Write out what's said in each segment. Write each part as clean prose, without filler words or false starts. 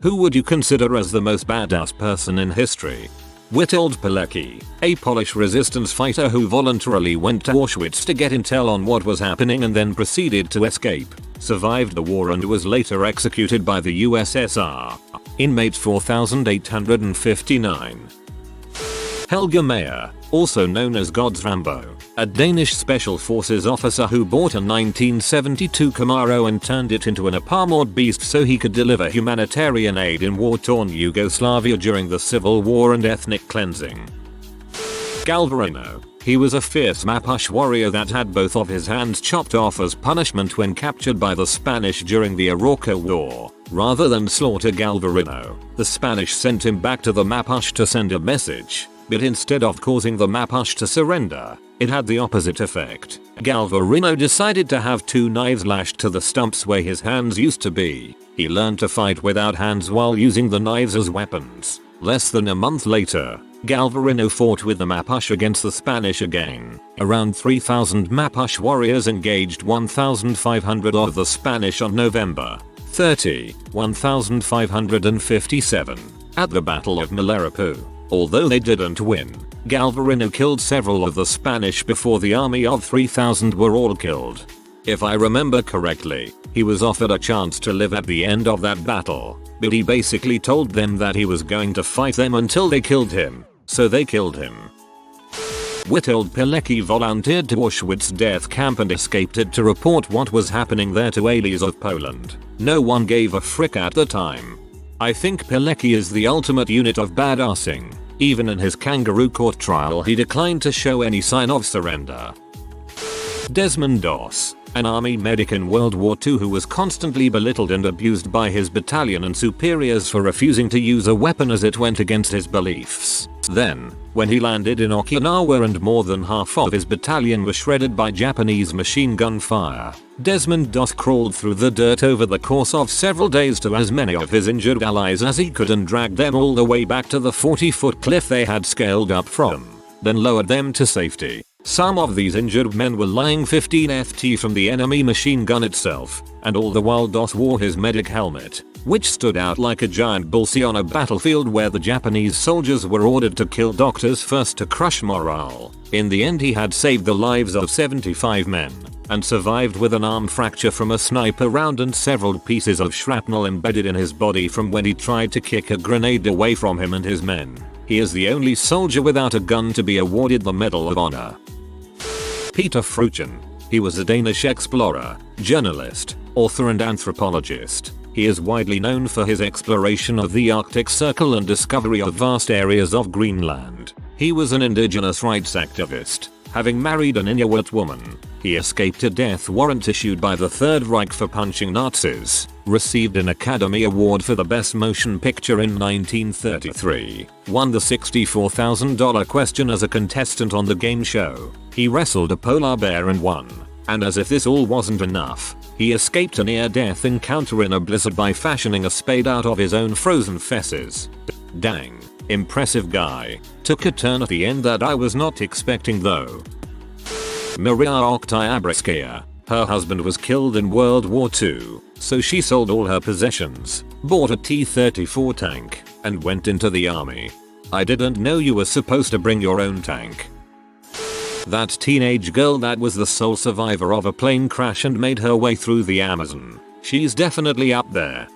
Who would you consider as the most badass person in history? Witold Pilecki, a Polish resistance fighter who voluntarily went to Auschwitz to get intel on what was happening and then proceeded to escape, survived the war and was later executed by the USSR. Inmate 4859. Helge Meyer, also known as God's Rambo, a Danish special forces officer who bought a 1972 Camaro and turned it into an armored beast so he could deliver humanitarian aid in war-torn Yugoslavia during the civil war and ethnic cleansing. Galvarino. He was a fierce Mapuche warrior that had both of his hands chopped off as punishment when captured by the Spanish during the Arauca War. Rather than slaughter Galvarino, the Spanish sent him back to the Mapuche to send a message. But instead of causing the Mapuche to surrender, it had the opposite effect. Galvarino decided to have 2 knives lashed to the stumps where his hands used to be. He learned to fight without hands while using the knives as weapons. Less than a month later, Galvarino fought with the Mapuche against the Spanish again. Around 3,000 Mapuche warriors engaged 1,500 of the Spanish on November 30, 1557, at the Battle of Malaripu. Although they didn't win, Galvarino killed several of the Spanish before the army of 3,000 were all killed. If I remember correctly, he was offered a chance to live at the end of that battle, but he basically told them that he was going to fight them until they killed him, so they killed him. Witold Pilecki volunteered to Auschwitz death camp and escaped it to report what was happening there to allies of Poland. No one gave a frick at the time. I think Pilecki is the ultimate unit of badassing. Even in his kangaroo court trial he declined to show any sign of surrender. Desmond Doss, an army medic in World War II who was constantly belittled and abused by his battalion and superiors for refusing to use a weapon as it went against his beliefs. Then, when he landed in Okinawa and more than half of his battalion was shredded by Japanese machine gun fire, Desmond Doss crawled through the dirt over the course of several days to as many of his injured allies as he could and dragged them all the way back to the 40-foot cliff they had scaled up from, then lowered them to safety. Some of these injured men were lying 15 ft from the enemy machine gun itself, and all the while Doss wore his medic helmet, which stood out like a giant bullseye on a battlefield where the Japanese soldiers were ordered to kill doctors first to crush morale. In the end he had saved the lives of 75 men, and survived with an arm fracture from a sniper round and several pieces of shrapnel embedded in his body from when he tried to kick a grenade away from him and his men. He is the only soldier without a gun to be awarded the Medal of Honor. Peter Fruchen. He was a Danish explorer, journalist, author and anthropologist. He is widely known for his exploration of the Arctic Circle and discovery of vast areas of Greenland. He was an indigenous rights activist, having married an Inuit woman. He escaped a death warrant issued by the Third Reich for punching Nazis, received an Academy Award for the Best Motion Picture in 1933, won the $64,000 question as a contestant on the game show. He wrestled a polar bear and won. And as if this all wasn't enough, he escaped a near-death encounter in a blizzard by fashioning a spade out of his own frozen fesses. Dang, impressive guy. Took a turn at the end that I was not expecting though. Maria Oktyabrskaya. Her husband was killed in World War II, so she sold all her possessions, bought a T-34 tank, and went into the army. I didn't know you were supposed to bring your own tank. That teenage girl that was the sole survivor of a plane crash and made her way through the Amazon. She's definitely up there.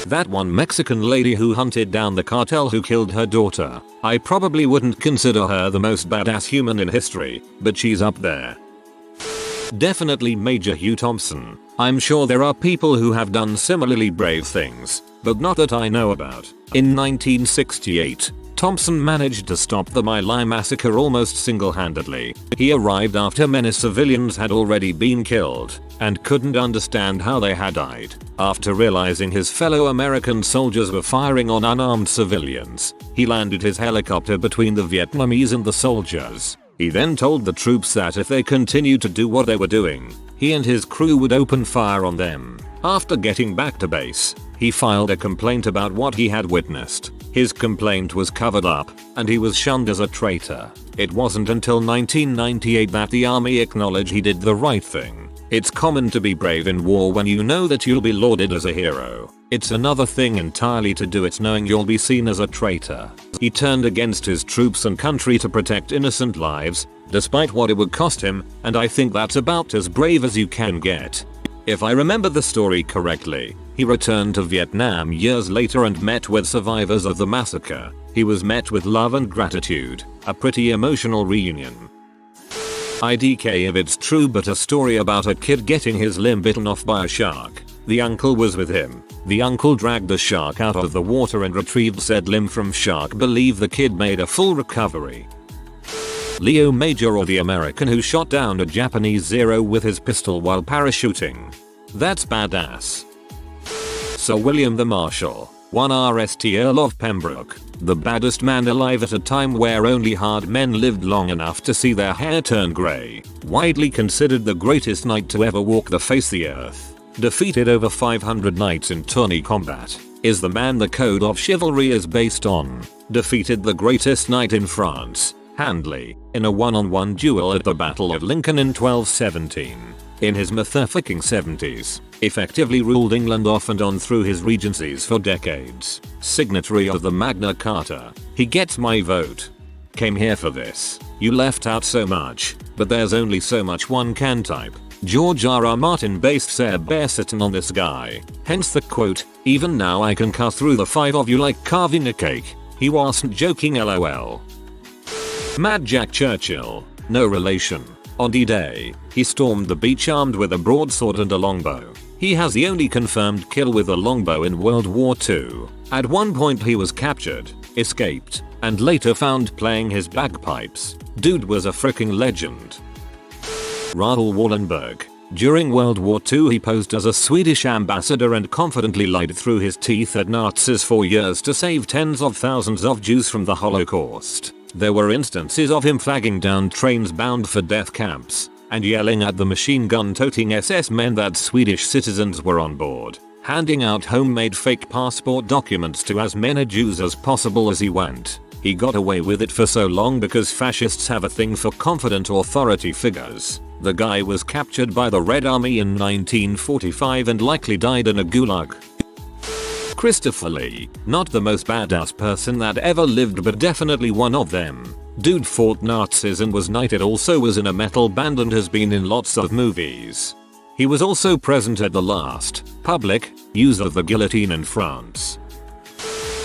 That one Mexican lady who hunted down the cartel who killed her daughter. I probably wouldn't consider her the most badass human in history, but she's up there. Definitely Major Hugh Thompson. I'm sure there are people who have done similarly brave things, but not that I know about. In 1968, Thompson managed to stop the My Lai massacre almost single-handedly. He arrived after many civilians had already been killed, and couldn't understand how they had died. After realizing his fellow American soldiers were firing on unarmed civilians, he landed his helicopter between the Vietnamese and the soldiers. He then told the troops that if they continued to do what they were doing, he and his crew would open fire on them. After getting back to base, he filed a complaint about what he had witnessed. His complaint was covered up, and he was shunned as a traitor. It wasn't until 1998 that the army acknowledged he did the right thing. It's common to be brave in war when you know that you'll be lauded as a hero. It's another thing entirely to do it knowing you'll be seen as a traitor. He turned against his troops and country to protect innocent lives, despite what it would cost him, and I think that's about as brave as you can get. If I remember the story correctly, he returned to Vietnam years later and met with survivors of the massacre. He was met with love and gratitude, a pretty emotional reunion. IDK if it's true, but a story about a kid getting his limb bitten off by a shark. The uncle was with him. The uncle dragged the shark out of the water and retrieved said limb from shark. Believe the kid made a full recovery. Leo Major, or the American who shot down a Japanese Zero with his pistol while parachuting. That's badass. Sir William the Marshal, 1 RST Earl of Pembroke, the baddest man alive at a time where only hard men lived long enough to see their hair turn grey, widely considered the greatest knight to ever walk the face of the earth. Defeated over 500 knights in tourney combat, is the man the code of chivalry is based on. Defeated the greatest knight in France, handily, in a one-on-one duel at the Battle of Lincoln in 1217. In his motherfucking 70s, effectively ruled England off and on through his regencies for decades. Signatory of the Magna Carta. He gets my vote. Came here for this. You left out so much, but there's only so much one can type. George R.R. Martin based Sir Bear sitting on this guy. Hence the quote, "Even now I can cut through the 5 of you like carving a cake." He wasn't joking, lol. Mad Jack Churchill, no relation. On D-Day, he stormed the beach armed with a broadsword and a longbow. He has the only confirmed kill with a longbow in World War II. At one point he was captured, escaped, and later found playing his bagpipes. Dude was a freaking legend. Rahul Wallenberg. During World War II he posed as a Swedish ambassador and confidently lied through his teeth at Nazis for years to save tens of thousands of Jews from the Holocaust. There were instances of him flagging down trains bound for death camps, and yelling at the machine gun-toting SS men that Swedish citizens were on board, handing out homemade fake passport documents to as many Jews as possible as he went. He got away with it for so long because fascists have a thing for confident authority figures. The guy was captured by the Red Army in 1945 and likely died in a gulag. Christopher Lee, not the most badass person that ever lived but definitely one of them. Dude fought Nazis and was knighted, also was in a metal band and has been in lots of movies. He was also present at the last, public, use of the guillotine in France.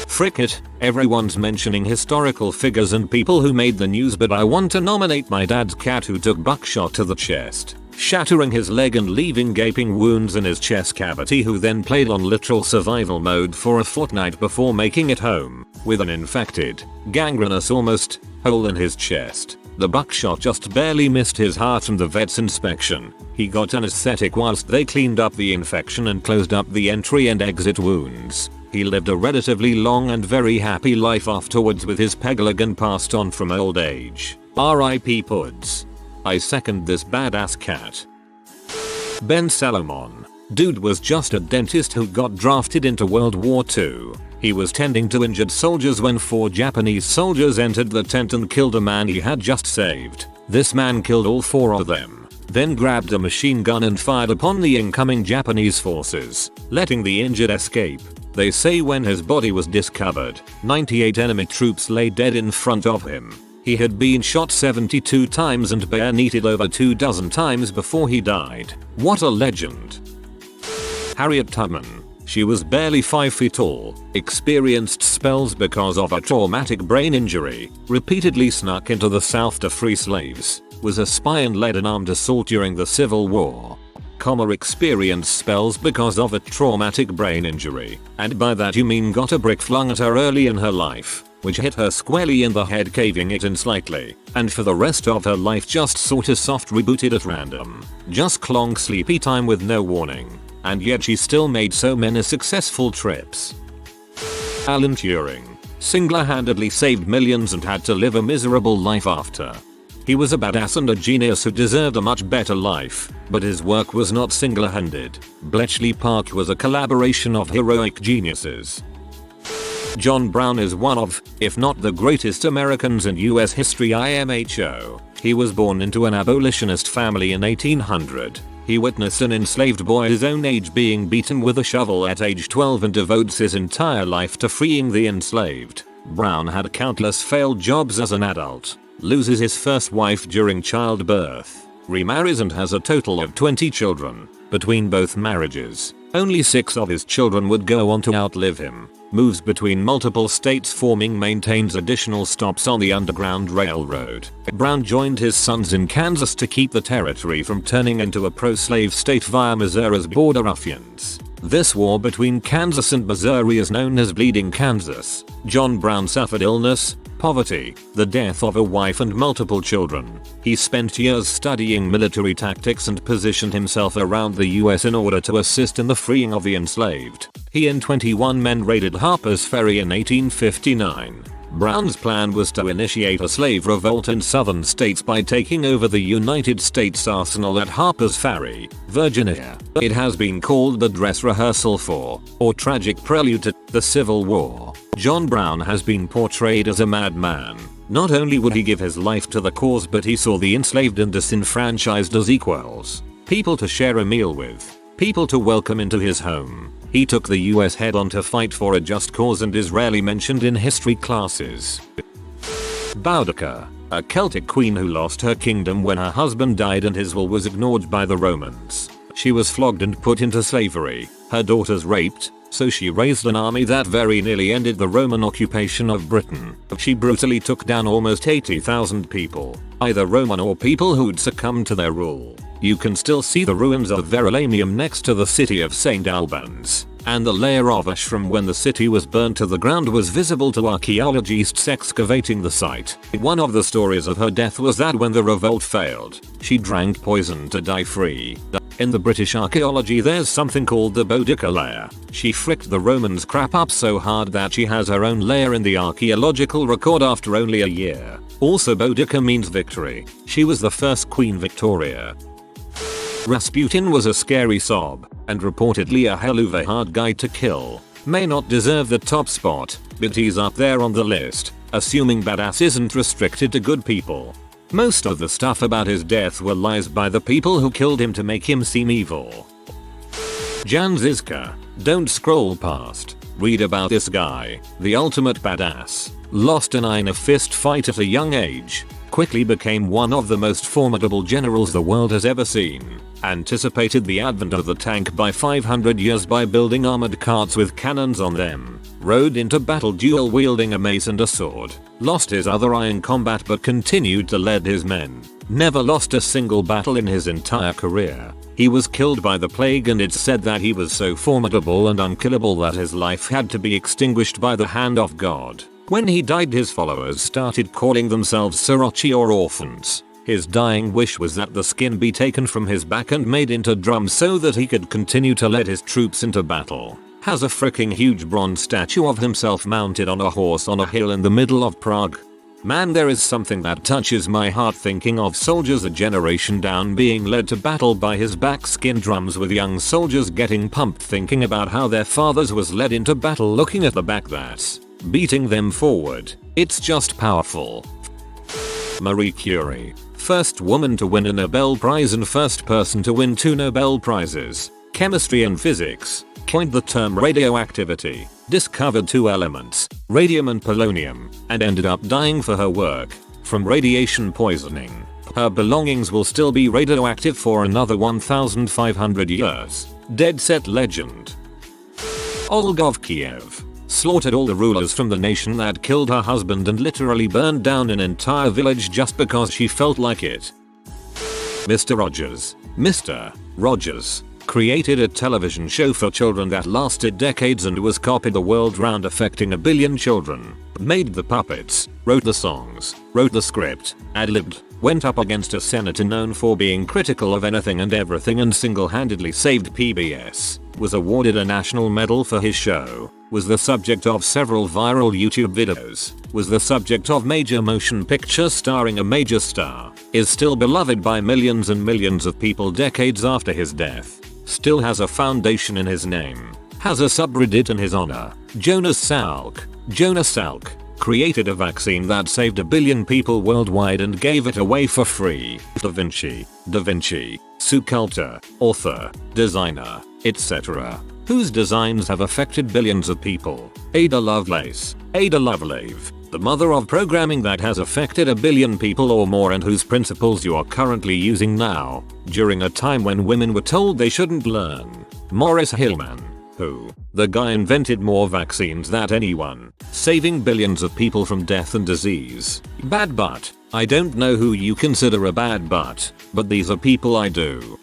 Frick it, everyone's mentioning historical figures and people who made the news, but I want to nominate my dad's cat who took buckshot to the chest, shattering his leg and leaving gaping wounds in his chest cavity, who then played on literal survival mode for a fortnight before making it home, with an infected, gangrenous almost, hole in his chest. The buckshot just barely missed his heart from the vet's inspection. He got anesthetic whilst they cleaned up the infection and closed up the entry and exit wounds. He lived a relatively long and very happy life afterwards with his pegleg passed on from old age. R.I.P. Puds. I second this badass cat. Ben Salomon. Dude was just a dentist who got drafted into World War II. He was tending to injured soldiers when 4 Japanese soldiers entered the tent and killed a man he had just saved. This man killed all 4 of them, then grabbed a machine gun and fired upon the incoming Japanese forces, letting the injured escape. They say when his body was discovered, 98 enemy troops lay dead in front of him. He had been shot 72 times and bayoneted over 24 times before he died. What a legend. Harriet Tubman. She was barely 5 feet tall, experienced spells because of a traumatic brain injury, repeatedly snuck into the South to free slaves, was a spy and led an armed assault during the Civil War. Experienced spells because of a traumatic brain injury, and by that you mean got a brick flung at her early in her life, which hit her squarely in the head, caving it in slightly, and for the rest of her life just sorta soft rebooted at random. Just clonk sleepy time with no warning. And yet she still made so many successful trips. Alan Turing. Single-handedly saved millions and had to live a miserable life after. He was a badass and a genius who deserved a much better life, but his work was not single-handed. Bletchley Park was a collaboration of heroic geniuses. John Brown is one of, if not the greatest Americans in US history. IMHO. He was born into an abolitionist family in 1800. He witnessed an enslaved boy his own age being beaten with a shovel at age 12 and devotes his entire life to freeing the enslaved. Brown had countless failed jobs as an adult, loses his first wife during childbirth, remarries and has a total of 20 children. Between both marriages, only 6 of his children would go on to outlive him. Moves between multiple states maintains additional stops on the Underground Railroad. Brown joined his sons in Kansas to keep the territory from turning into a pro-slave state via Missouri's border ruffians. This war between Kansas and Missouri is known as Bleeding Kansas. John Brown suffered illness, poverty, the death of a wife and multiple children. He spent years studying military tactics and positioned himself around the US in order to assist in the freeing of the enslaved. He and 21 men raided Harper's Ferry in 1859. Brown's plan was to initiate a slave revolt in southern states by taking over the United States Arsenal at Harper's Ferry, Virginia. It has been called the dress rehearsal for, or tragic prelude to, the Civil War. John Brown has been portrayed as a madman. Not only would he give his life to the cause, but he saw the enslaved and disenfranchised as equals. People to share a meal with. People to welcome into his home. He took the US head on to fight for a just cause and is rarely mentioned in history classes. Boudicca, a Celtic queen who lost her kingdom when her husband died and his will was ignored by the Romans. She was flogged and put into slavery, her daughters raped, so she raised an army that very nearly ended the Roman occupation of Britain. She brutally took down almost 80,000 people, either Roman or people who'd succumbed to their rule. You can still see the ruins of Verulamium next to the city of St. Albans, and the layer of ash from when the city was burnt to the ground was visible to archaeologists excavating the site. One of the stories of her death was that when the revolt failed, she drank poison to die free. In the British archaeology there's something called the Boudicca layer. She fricked the Romans crap up so hard that she has her own layer in the archaeological record after only a year. Also Boudicca means victory. She was the first Queen Victoria. Rasputin was a scary sob, and reportedly a hell of a hard guy to kill. May not deserve the top spot, but he's up there on the list, assuming badass isn't restricted to good people. Most of the stuff about his death were lies by the people who killed him to make him seem evil. Jan Žižka, don't scroll past. Read about this guy, the ultimate badass. Lost an eye in a fist fight at a young age. Quickly became one of the most formidable generals the world has ever seen. Anticipated the advent of the tank by 500 years by building armored carts with cannons on them. Rode into battle dual wielding a mace and a sword. Lost his other eye in combat but continued to lead his men. Never lost a single battle in his entire career. He was killed by the plague, and it's said that he was so formidable and unkillable that his life had to be extinguished by the hand of God. When he died, his followers started calling themselves Sirachi or orphans. His dying wish was that the skin be taken from his back and made into drums so that he could continue to lead his troops into battle. Has a freaking huge bronze statue of himself mounted on a horse on a hill in the middle of Prague. Man, there is something that touches my heart thinking of soldiers a generation down being led to battle by his back skin drums, with young soldiers getting pumped thinking about how their fathers was led into battle looking at the back that's beating them forward. It's just powerful. Marie Curie, first woman to win a Nobel Prize and first person to win 2 Nobel Prizes, chemistry and physics, coined the term radioactivity, discovered 2 elements, radium and polonium, and ended up dying for her work from radiation poisoning. Her belongings will still be radioactive for another 1,500 years. Dead set legend. Olga of Kiev slaughtered all the rulers from the nation that killed her husband and literally burned down an entire village just because she felt like it. Mr. Rogers created a television show for children that lasted decades and was copied the world round, affecting 1 billion children. Made the puppets, wrote the songs, wrote the script, ad-libbed, went up against a senator known for being critical of anything and everything and single-handedly saved PBS, was awarded a national medal for his show, was the subject of several viral YouTube videos, was the subject of major motion pictures starring a major star, is still beloved by millions and millions of people decades after his death, still has a foundation in his name, has a subreddit in his honor. Jonas Salk, created a vaccine that saved 1 billion people worldwide and gave it away for free. Da Vinci, sculptor, author, designer, etc. Whose designs have affected billions of people. Ada Lovelace, the mother of programming that has affected 1 billion people or more and whose principles you are currently using now, during a time when women were told they shouldn't learn. Morris Hillman, who, the guy invented more vaccines than anyone, saving billions of people from death and disease. Bad but, I don't know who you consider a bad but these are people I do.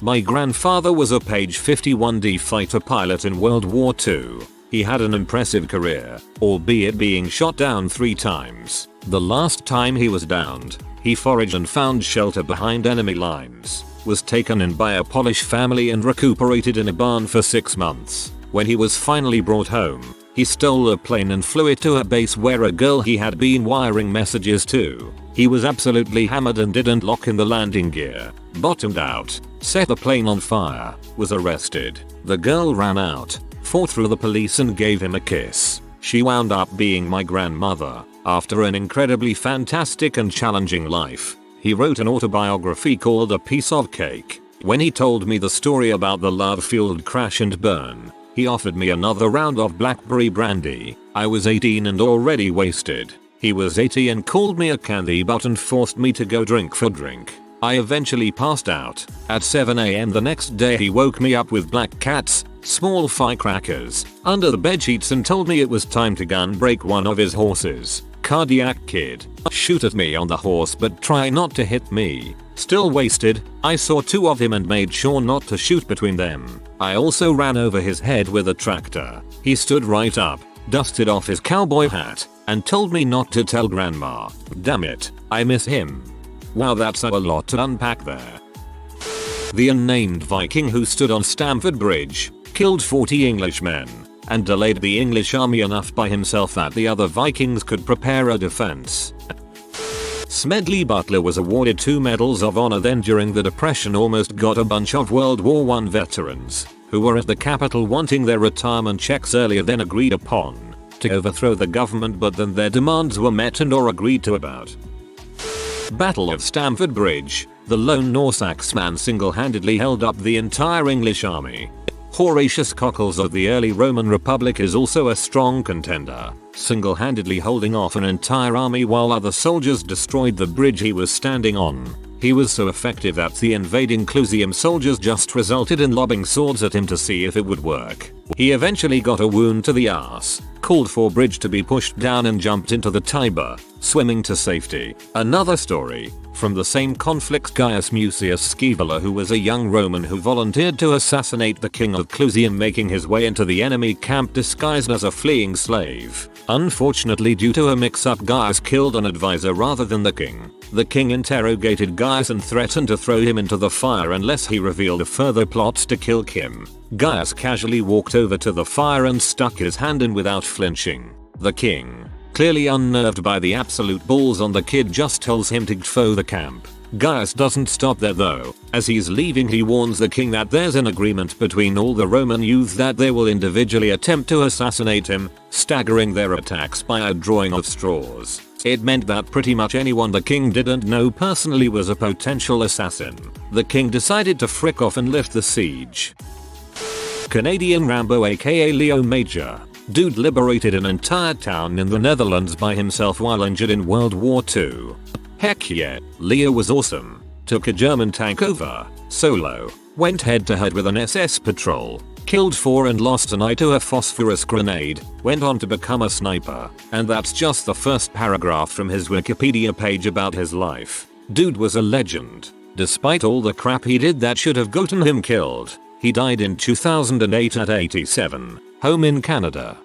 My grandfather was a Page 51D fighter pilot in World War II. He had an impressive career, albeit being shot down 3 times. The last time he was downed, he foraged and found shelter behind enemy lines, was taken in by a Polish family and recuperated in a barn for 6 months. When he was finally brought home, he stole a plane and flew it to a base where a girl he had been wiring messages to. He was absolutely hammered and didn't lock in the landing gear, bottomed out, set the plane on fire, was arrested. The girl ran out, fought through the police and gave him a kiss. She wound up being my grandmother. After an incredibly fantastic and challenging life, he wrote an autobiography called A Piece of Cake. When he told me the story about the love-fueled crash and burn, he offered me another round of blackberry brandy. I was 18 and already wasted. He was 80 and called me a candy butt and forced me to go drink for drink. I eventually passed out. At 7 AM the next day he woke me up with black cats, small firecrackers, under the bedsheets and told me it was time to gun break one of his horses. Cardiac kid. Shoot at me on the horse but try not to hit me. Still wasted, I saw 2 of him and made sure not to shoot between them. I also ran over his head with a tractor. He stood right up, dusted off his cowboy hat, and told me not to tell grandma. Damn it, I miss him. Wow, that's a lot to unpack there. The unnamed Viking who stood on Stamford Bridge, killed 40 Englishmen, and delayed the English army enough by himself that the other Vikings could prepare a defense. Smedley Butler was awarded 2 medals of honor, then during the Depression almost got a bunch of World War I veterans, who were at the Capitol wanting their retirement checks earlier than agreed upon, to overthrow the government, but then their demands were met and or agreed to about. Battle of Stamford Bridge, the lone Norse axeman single-handedly held up the entire English army. Horatius Cockles of the early Roman Republic is also a strong contender, single-handedly holding off an entire army while other soldiers destroyed the bridge he was standing on. He was so effective that the invading Clusium soldiers just resulted in lobbing swords at him to see if it would work. He eventually got a wound to the arse, called for bridge to be pushed down and jumped into the Tiber, swimming to safety. Another story, from the same conflict, Gaius Museus Skibala, who was a young Roman who volunteered to assassinate the king of Clusium, making his way into the enemy camp disguised as a fleeing slave. Unfortunately, due to a mix-up, Gaius killed an advisor rather than the king. The king interrogated Gaius and threatened to throw him into the fire unless he revealed a further plot to kill him. Gaius casually walked over to the fire and stuck his hand in without flinching. The king, clearly unnerved by the absolute balls on the kid, just tells him to gfo the camp. Gaius doesn't stop there though. As he's leaving, he warns the king that there's an agreement between all the Roman youth that they will individually attempt to assassinate him, staggering their attacks by a drawing of straws. It meant that pretty much anyone the king didn't know personally was a potential assassin. The king decided to frick off and lift the siege. Canadian Rambo aka Leo Major. Dude liberated an entire town in the Netherlands by himself while injured in World War II. Heck yeah, Leo was awesome. Took a German tank over, solo, went head to head with an SS patrol, killed 4 and lost an eye to a phosphorus grenade, went on to become a sniper, and that's just the first paragraph from his Wikipedia page about his life. Dude was a legend. Despite all the crap he did that should have gotten him killed, he died in 2008 at 87, home in Canada.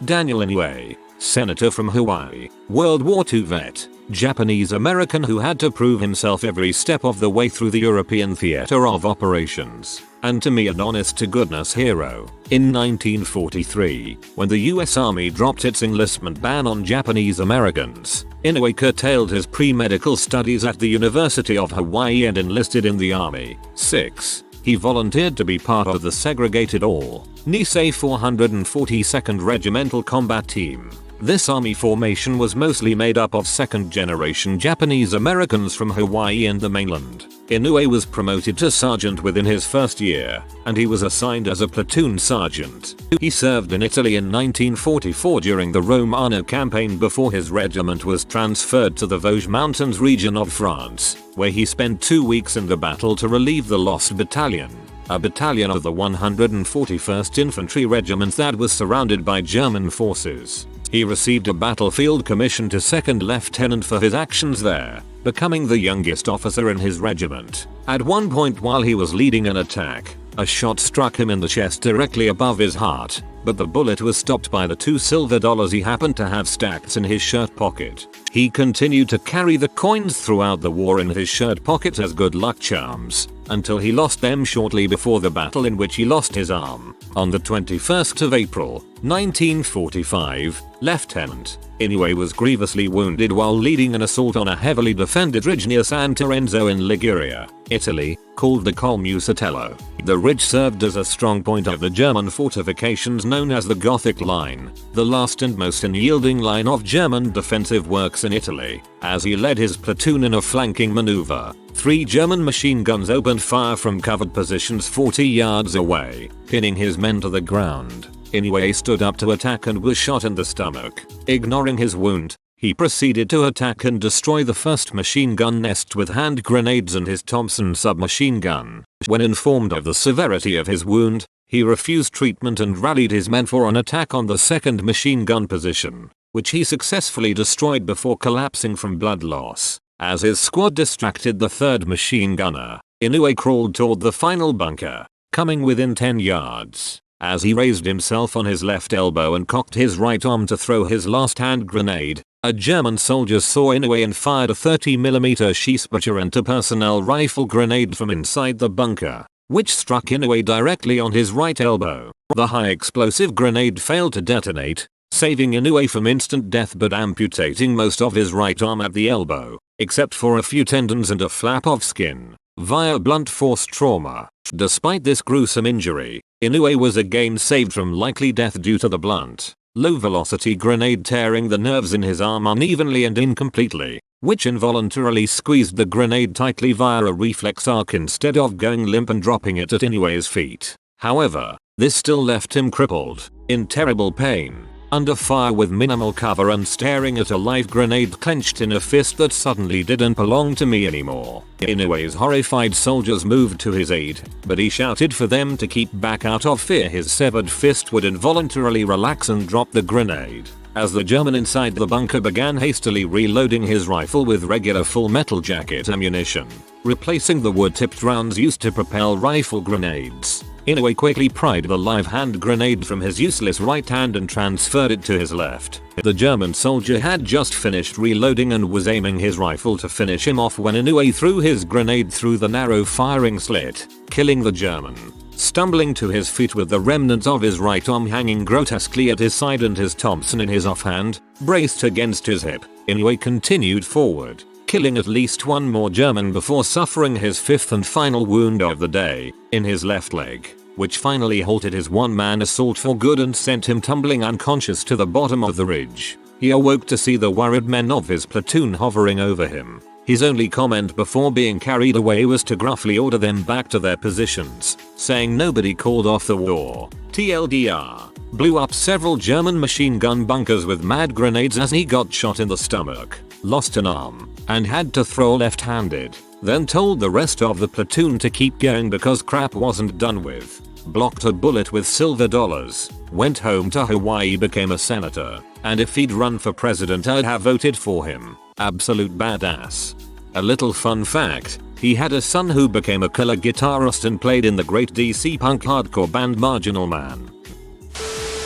Daniel Inouye, senator from Hawaii, World War II vet, Japanese American who had to prove himself every step of the way through the European theater of operations, and to me an honest to goodness hero. In 1943, when the US Army dropped its enlistment ban on Japanese Americans, Inouye curtailed his pre-medical studies at the University of Hawaii and enlisted in the Army. 6. He volunteered to be part of the segregated all Nisei 442nd Regimental Combat Team. This army formation was mostly made up of second-generation Japanese Americans from Hawaii and the mainland. Inoue was promoted to sergeant within his first year, and he was assigned as a platoon sergeant. He served in Italy in 1944 during the Romano campaign before his regiment was transferred to the Vosges Mountains region of France, where he spent 2 weeks in the battle to relieve the Lost Battalion, a battalion of the 141st Infantry Regiment that was surrounded by German forces. He received a battlefield commission to second lieutenant for his actions there, becoming the youngest officer in his regiment. At one point while he was leading an attack, a shot struck him in the chest directly above his heart, but the bullet was stopped by the $2 silver he happened to have stacked in his shirt pocket. He continued to carry the coins throughout the war in his shirt pocket as good luck charms, until he lost them shortly before the battle in which he lost his arm. On the 21st of April, 1945, Lieutenant Inoue was grievously wounded while leading an assault on a heavily defended ridge near San Terenzo in Liguria, Italy, called the Col Musatello. The ridge served as a strong point of the German fortifications known as the Gothic Line, the last and most unyielding line of German defensive works in Italy. As he led his platoon in a flanking maneuver, 3 German machine guns opened fire from covered positions 40 yards away, pinning his men to the ground. Inoue stood up to attack and was shot in the stomach. Ignoring his wound, he proceeded to attack and destroy the first machine gun nest with hand grenades and his Thompson submachine gun. When informed of the severity of his wound, he refused treatment and rallied his men for an attack on the second machine gun position, which he successfully destroyed before collapsing from blood loss. As his squad distracted the third machine gunner, Inoue crawled toward the final bunker, coming within 10 yards. As he raised himself on his left elbow and cocked his right arm to throw his last hand grenade, a German soldier saw Inoue and fired a 30mm Skibala anti-personnel rifle grenade from inside the bunker, which struck Inoue directly on his right elbow. The high explosive grenade failed to detonate, saving Inoue from instant death but amputating most of his right arm at the elbow, except for a few tendons and a flap of skin, via blunt force trauma. Despite this gruesome injury, Inoue was again saved from likely death due to the blunt, low-velocity grenade tearing the nerves in his arm unevenly and incompletely, which involuntarily squeezed the grenade tightly via a reflex arc instead of going limp and dropping it at Inoue's feet. However, this still left him crippled, in terrible pain, under fire with minimal cover and staring at a live grenade clenched in a fist that suddenly didn't belong to me anymore. Inoue's horrified soldiers moved to his aid, but he shouted for them to keep back out of fear his severed fist would involuntarily relax and drop the grenade. As the German inside the bunker began hastily reloading his rifle with regular full metal jacket ammunition, replacing the wood-tipped rounds used to propel rifle grenades, Inoue quickly pried the live hand grenade from his useless right hand and transferred it to his left. The German soldier had just finished reloading and was aiming his rifle to finish him off when Inoue threw his grenade through the narrow firing slit, killing the German. Stumbling to his feet with the remnants of his right arm hanging grotesquely at his side and his Thompson in his offhand, braced against his hip, Inoue continued forward, killing at least one more German before suffering his fifth and final wound of the day, in his left leg, which finally halted his one-man assault for good and sent him tumbling unconscious to the bottom of the ridge. He awoke to see the worried men of his platoon hovering over him. His only comment before being carried away was to gruffly order them back to their positions, saying nobody called off the war. TLDR. Blew up several German machine gun bunkers with mad grenades as he got shot in the stomach, lost an arm, and had to throw left-handed, then told the rest of the platoon to keep going because crap wasn't done with. Blocked a bullet with silver dollars, went home to Hawaii, became a senator, and if he'd run for president I'd have voted for him. Absolute badass. A little fun fact, he had a son who became a killer guitarist and played in the great DC punk hardcore band Marginal Man.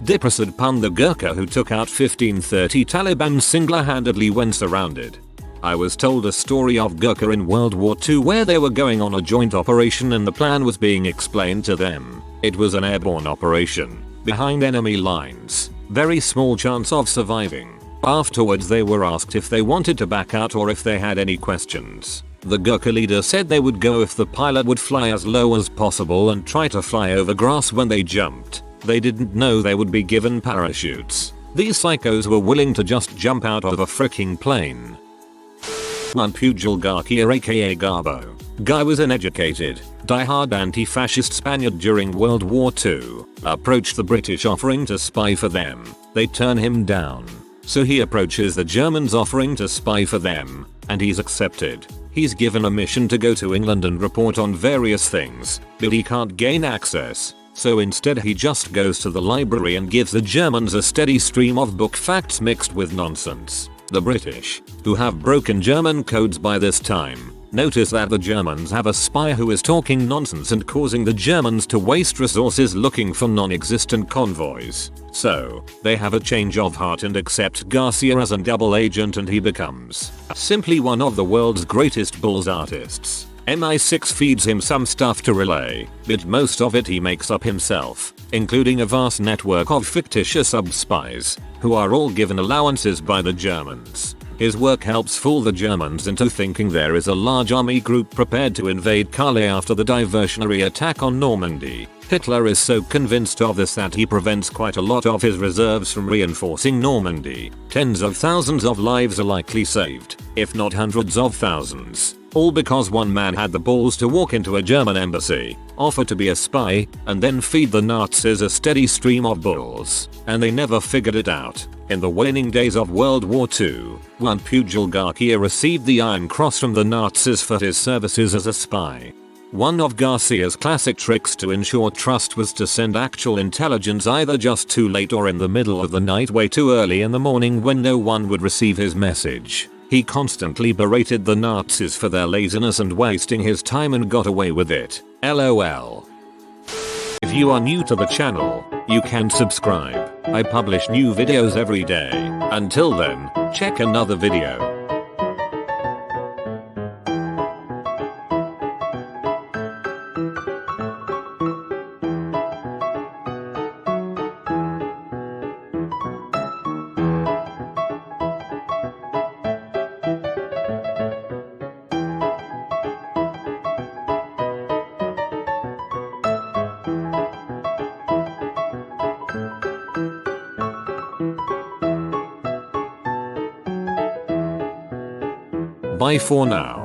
Diprasad Pun, the Gurkha who took out 1530 Taliban single-handedly when surrounded. I was told a story of Gurkha in World War II where they were going on a joint operation and the plan was being explained to them. It was an airborne operation, behind enemy lines, very small chance of surviving. Afterwards they were asked if they wanted to back out or if they had any questions. The Gurkha leader said they would go if the pilot would fly as low as possible and try to fly over grass when they jumped. They didn't know they would be given parachutes. These psychos were willing to just jump out of a freaking plane. 1. Pugil Garcia aka Garbo. Guy was an educated, die-hard anti-fascist Spaniard during World War II. Approached the British offering to spy for them. They turn him down. So he approaches the Germans offering to spy for them, and he's accepted. He's given a mission to go to England and report on various things, but he can't gain access. So instead he just goes to the library and gives the Germans a steady stream of book facts mixed with nonsense. The British, who have broken German codes by this time, notice that the Germans have a spy who is talking nonsense and causing the Germans to waste resources looking for non-existent convoys. So, they have a change of heart and accept Garcia as a double agent, and he becomes simply one of the world's greatest bulls artists. MI6 feeds him some stuff to relay, but most of it he makes up himself, including a vast network of fictitious sub-spies, who are all given allowances by the Germans. His work helps fool the Germans into thinking there is a large army group prepared to invade Calais after the diversionary attack on Normandy. Hitler is so convinced of this that he prevents quite a lot of his reserves from reinforcing Normandy. Tens of thousands of lives are likely saved, if not hundreds of thousands. All because one man had the balls to walk into a German embassy, offer to be a spy, and then feed the Nazis a steady stream of bulls. And they never figured it out. In the waning days of World War II, 1. Pugil Garcia received the Iron Cross from the Nazis for his services as a spy. One of Garcia's classic tricks to ensure trust was to send actual intelligence either just too late or in the middle of the night, way too early in the morning when no one would receive his message. He constantly berated the Nazis for their laziness and wasting his time and got away with it. LOL. If you are new to the channel, you can subscribe. I publish new videos every day. Until then, check another video. Bye for now.